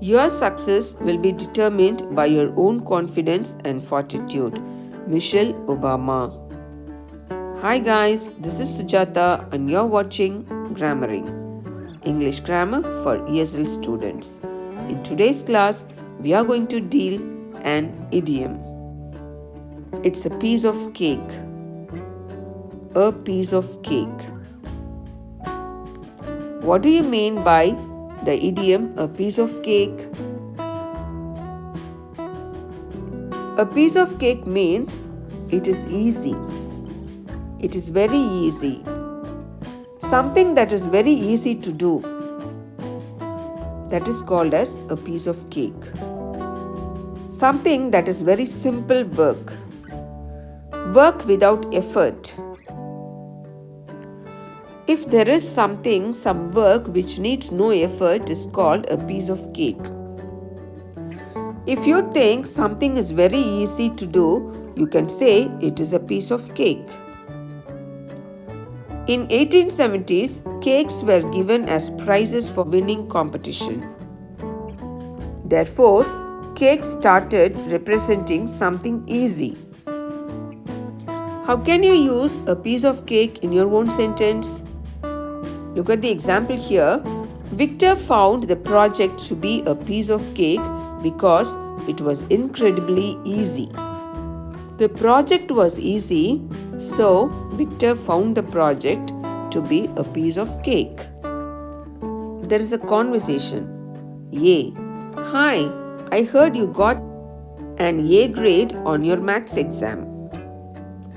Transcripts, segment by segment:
Your success will be determined by your own confidence and fortitude. Michelle Obama. Hi guys, this is Sujata and you're watching GrammarENG, English grammar for ESL students. In today's class, we are going to deal an idiom. It's a piece of cake. A piece of cake. What do you mean by the idiom a piece of cake? A piece of cake means it is easy. It is very easy. Something that is very easy to do. That is called as a piece of cake. Something that is very simple work. Work without effort. If there is some work which needs no effort is called a piece of cake. If you think something is very easy to do, you can say it is a piece of cake. In 1870s, cakes were given as prizes for winning competition. Therefore, cake started representing something easy. How can you use a piece of cake in your own sentence? Look at the example here. Victor found the project to be a piece of cake because it was incredibly easy. The project was easy, so Victor found the project to be a piece of cake. There is a conversation. A. Hi, I heard you got an A grade on your maths exam.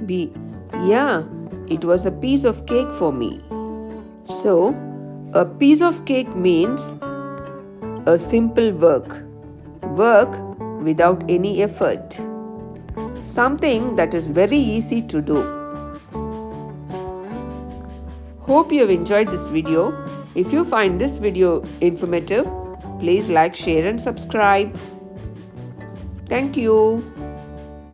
B. Yeah, it was a piece of cake for me. So, a piece of cake means a simple work. Work without any effort. Something that is very easy to do. Hope you have enjoyed this video. If you find this video informative, please like, share and subscribe. Thank you.